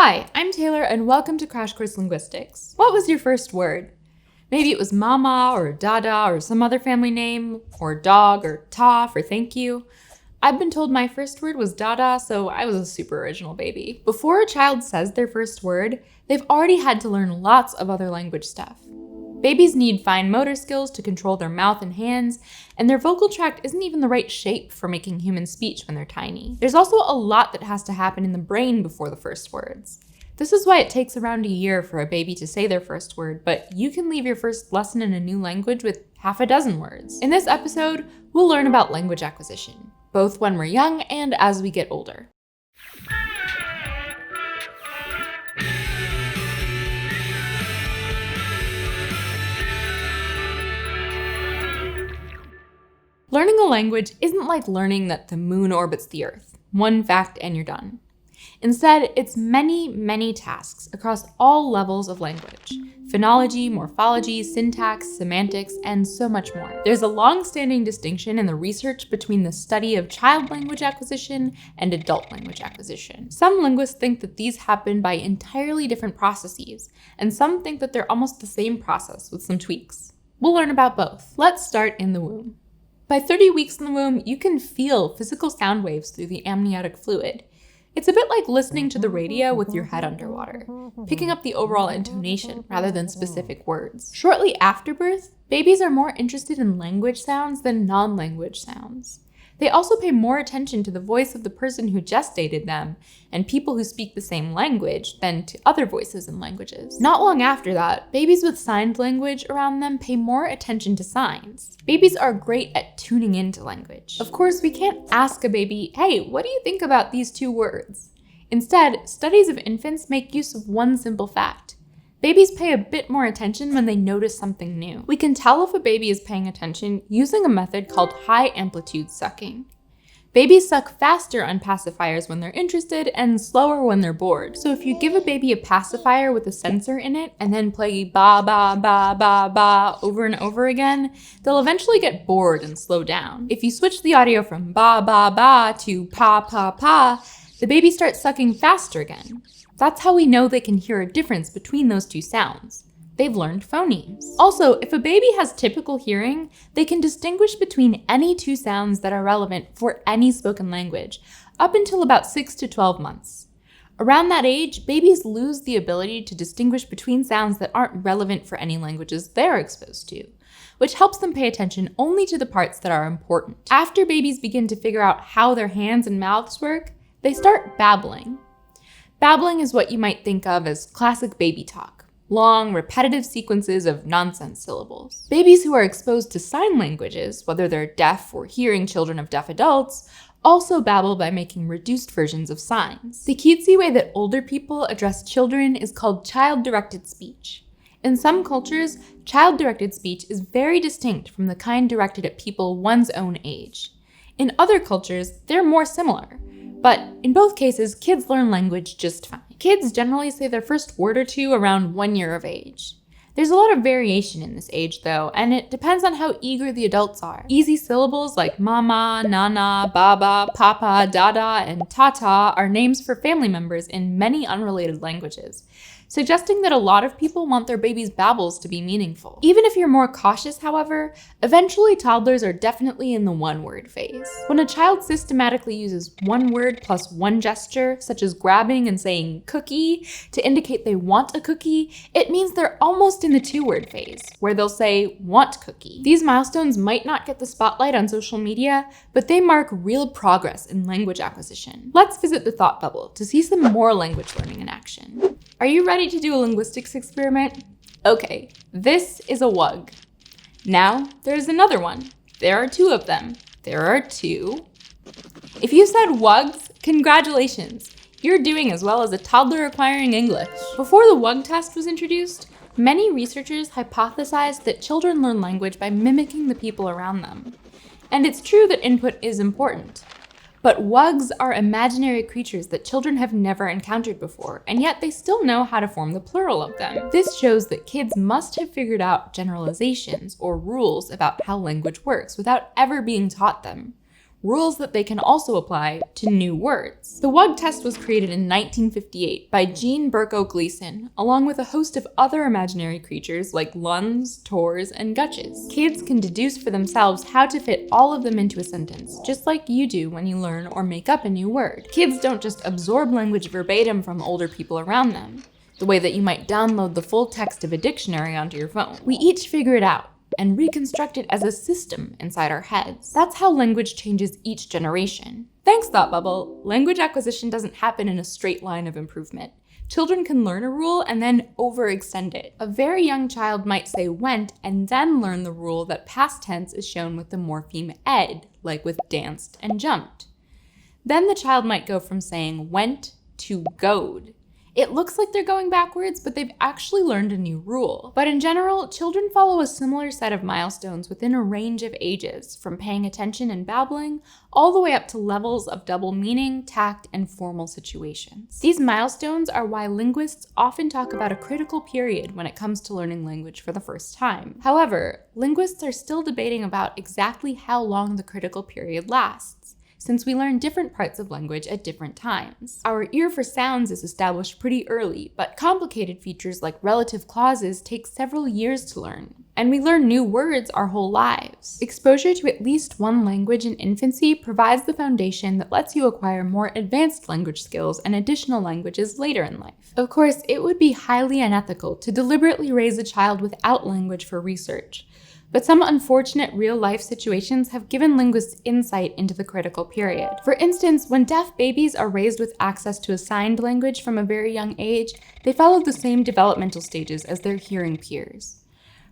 Hi, I'm Taylor and welcome to Crash Course Linguistics. What was your first word? Maybe it was mama or dada or some other family name, or dog or ta for thank you. I've been told my first word was dada, so I was a super original baby. Before a child says their first word, they've already had to learn lots of other language stuff. Babies need fine motor skills to control their mouth and hands, and their vocal tract isn't even the right shape for making human speech when they're tiny. There's also a lot that has to happen in the brain before the first words. This is why it takes around a year for a baby to say their first word, but you can leave your first lesson in a new language with half a dozen words. In this episode, we'll learn about language acquisition, both when we're young and as we get older. Learning a language isn't like learning that the moon orbits the Earth. One fact and you're done. Instead, it's many tasks across all levels of language. Phonology, morphology, syntax, semantics, and so much more. There's a long-standing distinction in the research between the study of child language acquisition and adult language acquisition. Some linguists think that these happen by entirely different processes, and some think that they're almost the same process with some tweaks. We'll learn about both. Let's start in the womb. By 30 weeks in the womb, you can feel physical sound waves through the amniotic fluid. It's a bit like listening to the radio with your head underwater, picking up the overall intonation rather than specific words. Shortly after birth, babies are more interested in language sounds than non-language sounds. They also pay more attention to the voice of the person who gestated them and people who speak the same language than to other voices and languages. Not long after that, babies with signed language around them pay more attention to signs. Babies are great at tuning into language. Of course, we can't ask a baby, hey, what do you think about these two words? Instead, studies of infants make use of one simple fact. Babies pay a bit more attention when they notice something new. We can tell if a baby is paying attention using a method called High-Amplitude Sucking. Babies suck faster on pacifiers when they're interested and slower when they're bored. So if you give a baby a pacifier with a sensor in it and then play ba ba ba ba ba over and over again, they'll eventually get bored and slow down. If you switch the audio from ba ba ba to pa pa pa, the baby starts sucking faster again. That's how we know they can hear a difference between those two sounds. They've learned phonemes. Also, if a baby has typical hearing, they can distinguish between any two sounds that are relevant for any spoken language, up until about 6 to 12 months. Around that age, babies lose the ability to distinguish between sounds that aren't relevant for any languages they're exposed to, which helps them pay attention only to the parts that are important. After babies begin to figure out how their hands and mouths work, they start babbling. Babbling is what you might think of as classic baby talk, long, repetitive sequences of nonsense syllables. Babies who are exposed to sign languages, whether they're deaf or hearing children of deaf adults, also babble by making reduced versions of signs. The cutesy way that older people address children is called child-directed speech. In some cultures, child-directed speech is very distinct from the kind directed at people one's own age. In other cultures, they're more similar. But in both cases, kids learn language just fine. Kids generally say their first word or two around 1 year of age. There's a lot of variation in this age though, and it depends on how eager the adults are. Easy syllables like mama, nana, baba, papa, dada, and tata are names for family members in many unrelated languages, suggesting that a lot of people want their baby's babbles to be meaningful. Even if you're more cautious, however, eventually toddlers are definitely in the one-word phase. When a child systematically uses one word plus one gesture, such as grabbing and saying cookie to indicate they want a cookie, it means they're almost in the two-word phase, where they'll say want cookie. These milestones might not get the spotlight on social media, but they mark real progress in language acquisition. Let's visit the thought bubble to see some more language learning in action. Are you ready to do a linguistics experiment? Okay, this is a wug. Now, there's another one. There are two of them. There are two. If you said wugs, congratulations. You're doing as well as a toddler acquiring English. Before the wug test was introduced, many researchers hypothesized that children learn language by mimicking the people around them. And it's true that input is important. But wugs are imaginary creatures that children have never encountered before, and yet they still know how to form the plural of them. This shows that kids must have figured out generalizations or rules about how language works without ever being taught them. rules that they can also apply to new words. The WUG test was created in 1958 by Jean Berko Gleason, along with a host of other imaginary creatures like Luns, Tors, and Gutches. Kids can deduce for themselves how to fit all of them into a sentence, just like you do when you learn or make up a new word. Kids don't just absorb language verbatim from older people around them, the way that you might download the full text of a dictionary onto your phone. We each figure it out and reconstruct it as a system inside our heads. That's how language changes each generation. Thanks, Thought Bubble. Language acquisition doesn't happen in a straight line of improvement. Children can learn a rule and then overextend it. A very young child might say went and then learn the rule that past tense is shown with the morpheme ed, like with danced and jumped. Then the child might go from saying went to goed. It looks like they're going backwards, but they've actually learned a new rule. But in general, children follow a similar set of milestones within a range of ages, from paying attention and babbling, all the way up to levels of double meaning, tact, and formal situations. These milestones are why linguists often talk about a critical period when it comes to learning language for the first time. However, linguists are still debating about exactly how long the critical period lasts, since we learn different parts of language at different times. Our ear for sounds is established pretty early, but complicated features like relative clauses take several years to learn. And we learn new words our whole lives. Exposure to at least one language in infancy provides the foundation that lets you acquire more advanced language skills and additional languages later in life. Of course, it would be highly unethical to deliberately raise a child without language for research. But some unfortunate real-life situations have given linguists insight into the critical period. For instance, when deaf babies are raised with access to a signed language from a very young age, they follow the same developmental stages as their hearing peers.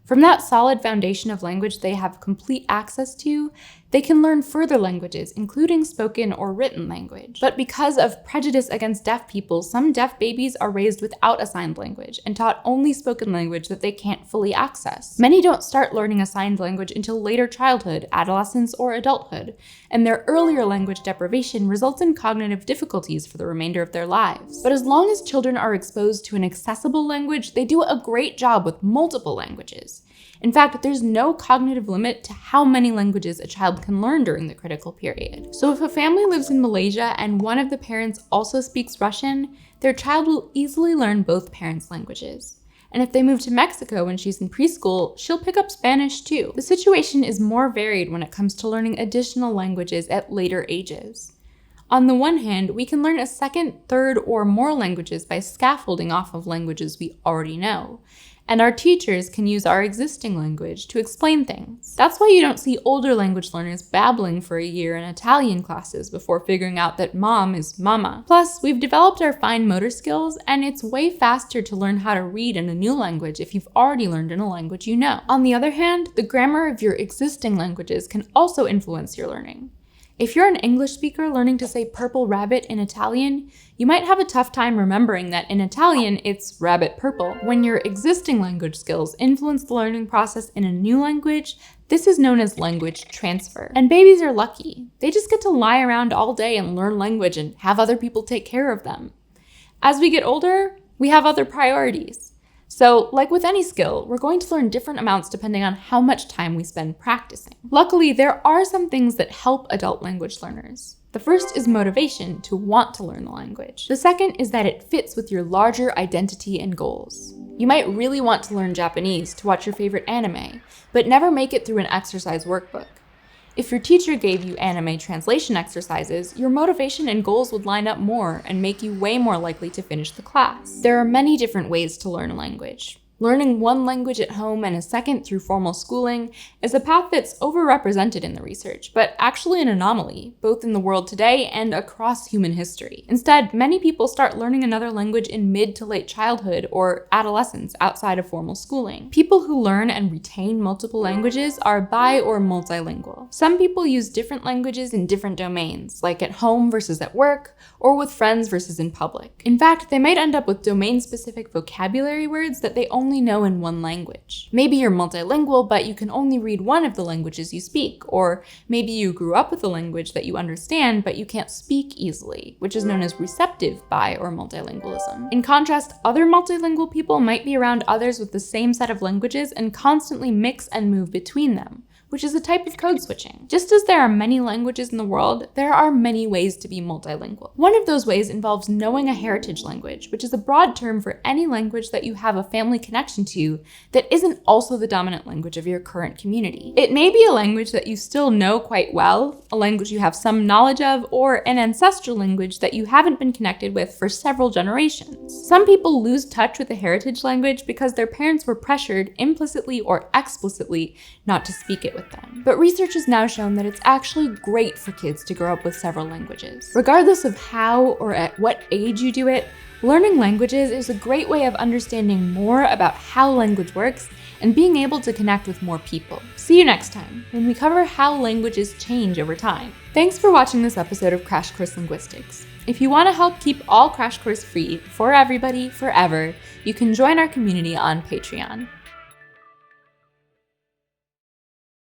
From that solid foundation of language they have complete access to, they can learn further languages, including spoken or written language. But because of prejudice against deaf people, some deaf babies are raised without a signed language and taught only spoken language that they can't fully access. Many don't start learning a signed language until later childhood, adolescence, or adulthood, and their earlier language deprivation results in cognitive difficulties for the remainder of their lives. But as long as children are exposed to an accessible language, they do a great job with multiple languages. In fact, there's no cognitive limit to how many languages a child can learn during the critical period. So if a family lives in Malaysia and one of the parents also speaks Russian, their child will easily learn both parents' languages. And if they move to Mexico when she's in preschool, she'll pick up Spanish too. The situation is more varied when it comes to learning additional languages at later ages. On the one hand, we can learn a second, third, or more languages by scaffolding off of languages we already know. And our teachers can use our existing language to explain things. That's why you don't see older language learners babbling for a year in Italian classes before figuring out that mom is mama. Plus, we've developed our fine motor skills, and it's way faster to learn how to read in a new language if you've already learned in a language you know. On the other hand, the grammar of your existing languages can also influence your learning. If you're an English speaker learning to say purple rabbit in Italian, you might have a tough time remembering that in Italian it's rabbit purple. When your existing language skills influence the learning process in a new language, this is known as language transfer. And babies are lucky. They just get to lie around all day and learn language and have other people take care of them. As we get older, we have other priorities. So, like with any skill, we're going to learn different amounts depending on how much time we spend practicing. Luckily, there are some things that help adult language learners. The first is motivation to want to learn the language. The second is that it fits with your larger identity and goals. You might really want to learn Japanese to watch your favorite anime, but never make it through an exercise workbook. If your teacher gave you anime translation exercises, your motivation and goals would line up more and make you way more likely to finish the class. There are many different ways to learn a language. Learning one language at home and a second through formal schooling is a path that's overrepresented in the research, but actually an anomaly, both in the world today and across human history. Instead, many people start learning another language in mid to late childhood or adolescence outside of formal schooling. People who learn and retain multiple languages are bi or multilingual. Some people use different languages in different domains, like at home versus at work, or with friends versus in public. In fact, they might end up with domain-specific vocabulary words that they only know in one language. Maybe you're multilingual, but you can only read one of the languages you speak, or maybe you grew up with a language that you understand, but you can't speak easily, which is known as receptive bi or multilingualism. In contrast, other multilingual people might be around others with the same set of languages and constantly mix and move between them, which is a type of code switching. Just as there are many languages in the world, there are many ways to be multilingual. One of those ways involves knowing a heritage language, which is a broad term for any language that you have a family connection to that isn't also the dominant language of your current community. It may be a language that you still know quite well, a language you have some knowledge of, or an ancestral language that you haven't been connected with for several generations. Some people lose touch with a heritage language because their parents were pressured, implicitly or explicitly, not to speak it with them. But research has now shown that it's actually great for kids to grow up with several languages. Regardless of how or at what age you do it, learning languages is a great way of understanding more about how language works and being able to connect with more people. See you next time, when we cover how languages change over time. Thanks for watching this episode of Crash Course Linguistics. If you want to help keep all Crash Course free for everybody, forever, you can join our community on Patreon.